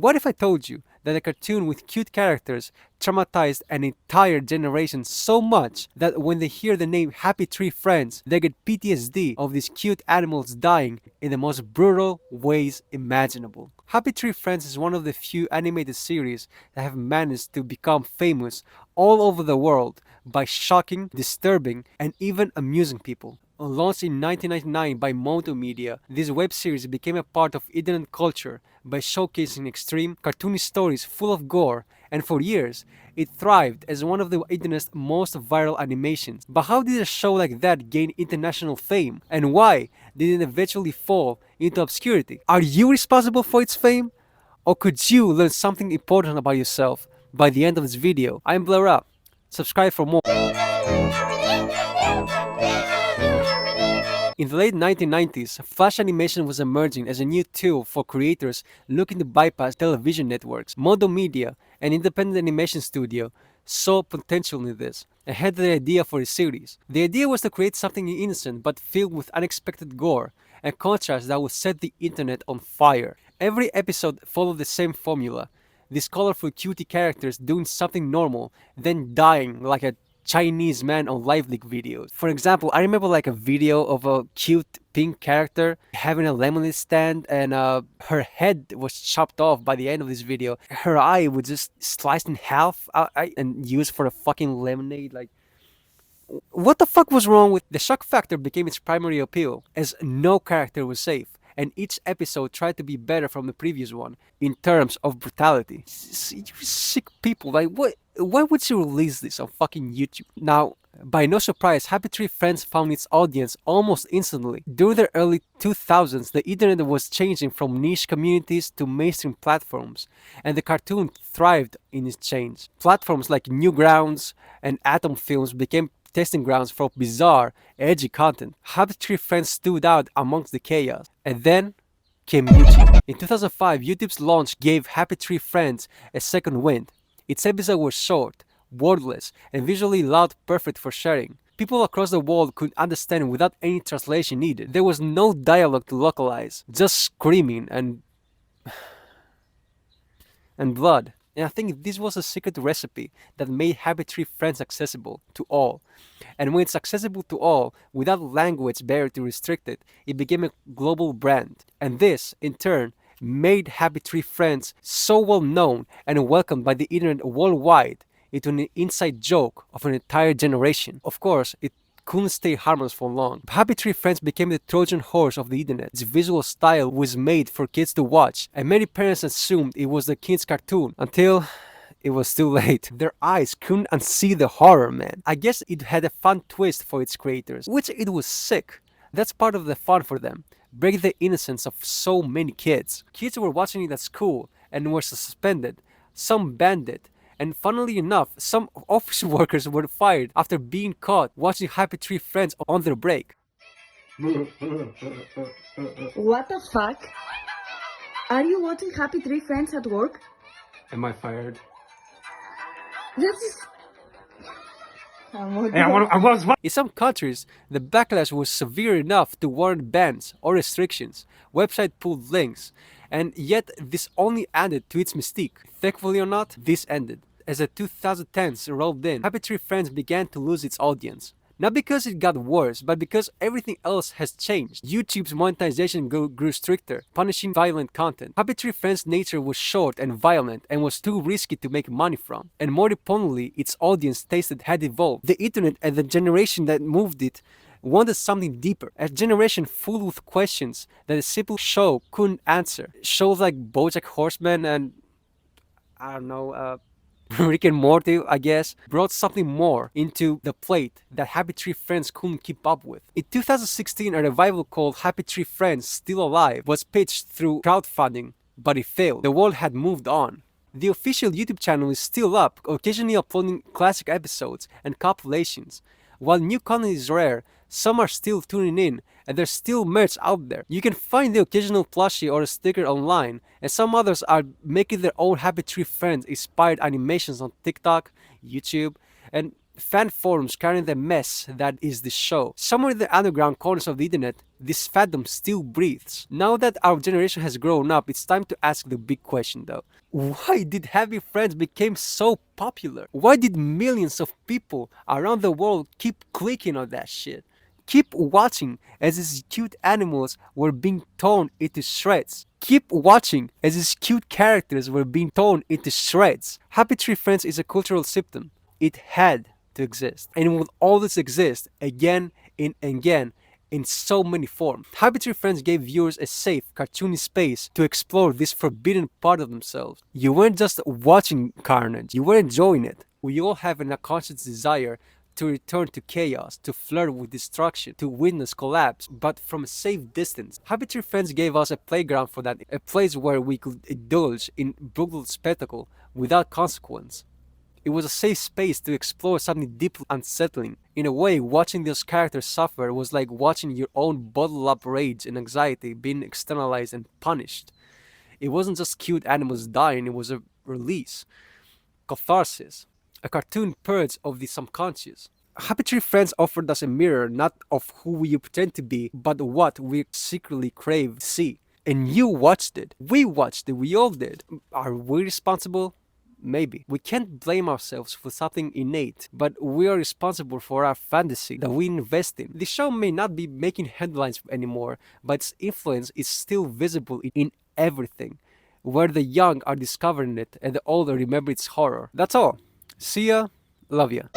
What if I told you that a cartoon with cute characters traumatized an entire generation so much that when they hear the name Happy Tree Friends, they get PTSD of these cute animals dying in the most brutal ways imaginable? Happy Tree Friends is one of the few animated series that have managed to become famous all over the world by shocking, disturbing, and even amusing people. Launched in 1999 by Mondo Media, this web series became a part of internet culture by showcasing extreme, cartoony stories full of gore, and for years, it thrived as one of the internet's most viral animations. But how did a show like that gain international fame? And why did it eventually fall into obscurity? Are you responsible for its fame? Or could you learn something important about yourself by the end of this video? I'm Blur Up. Subscribe for more. In the late 1990s, Flash animation was emerging as a new tool for creators looking to bypass television networks. Mondo Media, an independent animation studio, saw potential in this and had the idea for a series. The idea was to create something innocent but filled with unexpected gore and contrast that would set the internet on fire. Every episode followed the same formula. These colorful cutie characters doing something normal, then dying like a Chinese man on live leak videos. For example, I remember like a video of a cute pink character having a lemonade stand and her head was chopped off by the end of this video. Her eye was just sliced in half and used for a fucking lemonade. Like, what the fuck was wrong with the shock factor became its primary appeal, as no character was safe, and each episode tried to be better from the previous one in terms of brutality. You sick people, like what? Why would you release this on fucking YouTube? Now, by no surprise, Happy Tree Friends found its audience almost instantly. During the early 2000s, the internet was changing from niche communities to mainstream platforms, and the cartoon thrived in its change. Platforms like Newgrounds and Atom Films became testing grounds for bizarre, edgy content. Happy Tree Friends stood out amongst the chaos. And then came YouTube. In 2005, YouTube's launch gave Happy Tree Friends a second wind. Its episodes were short, wordless, and visually loud, perfect for sharing. People across the world could understand without any translation needed. There was no dialogue to localize, just screaming and blood. And I think this was a secret recipe that made Happy Tree Friends accessible to all. And when it's accessible to all, without language barrier to restrict it, it became a global brand. And this, in turn, made Happy Tree Friends so well known and welcomed by the internet worldwide into an inside joke of an entire generation. Of course, it couldn't stay harmless for long. Happy Tree Friends became the Trojan horse of the internet. Its visual style was made for kids to watch, and many parents assumed it was the kids' cartoon until it was too late. Their eyes couldn't unsee the horror, man. I guess it had a fun twist for its creators, which it was sick. That's part of the fun for them. Break the innocence of so many kids. Kids were watching it at school and were suspended. Some banned it. And funnily enough, some office workers were fired after being caught watching Happy Tree Friends on their break. What the fuck? Are you watching Happy Tree Friends at work? Am I fired? That's... In some countries, the backlash was severe enough to warrant bans or restrictions, website pulled links, and yet this only added to its mystique. Thankfully or not, this ended. As the 2010s rolled in, Happy Tree Friends began to lose its audience. Not because it got worse, but because everything else has changed. YouTube's monetization grew stricter, punishing violent content. Happy Tree Friends' nature was short and violent and was too risky to make money from. And more importantly, its audience taste had evolved. The internet and the generation that moved it wanted something deeper. A generation full with questions that a simple show couldn't answer. Shows like BoJack Horseman and, I don't know, Rick and Morty, I guess, brought something more into the plate that Happy Tree Friends couldn't keep up with. In 2016, a revival called Happy Tree Friends Still Alive was pitched through crowdfunding, but it failed. The world had moved on. The official YouTube channel is still up, occasionally uploading classic episodes and compilations. While new content is rare, some are still tuning in, and there's still merch out there. You can find the occasional plushie or a sticker online, and some others are making their own Happy Tree Friends inspired animations on TikTok, YouTube, and fan forums carrying the mess that is the show. Somewhere in the underground corners of the internet, this fandom still breathes. Now that our generation has grown up, it's time to ask the big question though. Why did Happy Friends become so popular? Why did millions of people around the world keep clicking on that shit? Keep watching as these cute animals were being torn into shreds. Keep watching as these cute characters were being torn into shreds. Happy Tree Friends is a cultural symptom. It had to exist. And it will always exist again and again in so many forms. Happy Tree Friends gave viewers a safe, cartoony space to explore this forbidden part of themselves. You weren't just watching carnage, you were enjoying it. We all have an unconscious desire to return to chaos, to flirt with destruction, to witness collapse, but from a safe distance. Happy Tree Friends gave us a playground for that, a place where we could indulge in brutal spectacle without consequence. It was a safe space to explore something deeply unsettling. In a way, watching those characters suffer was like watching your own bottled up rage and anxiety being externalized and punished. It wasn't just cute animals dying, it was a release, catharsis, a cartoon purge of the subconscious. Happy Tree Friends offered us a mirror not of who we pretend to be, but what we secretly crave to see. And you watched it. We watched it. We all did. Are we responsible? Maybe. We can't blame ourselves for something innate, but we are responsible for our fantasy that we invest in. The show may not be making headlines anymore, but its influence is still visible in everything, where the young are discovering it and the old remember its horror. That's all. See ya. Love ya.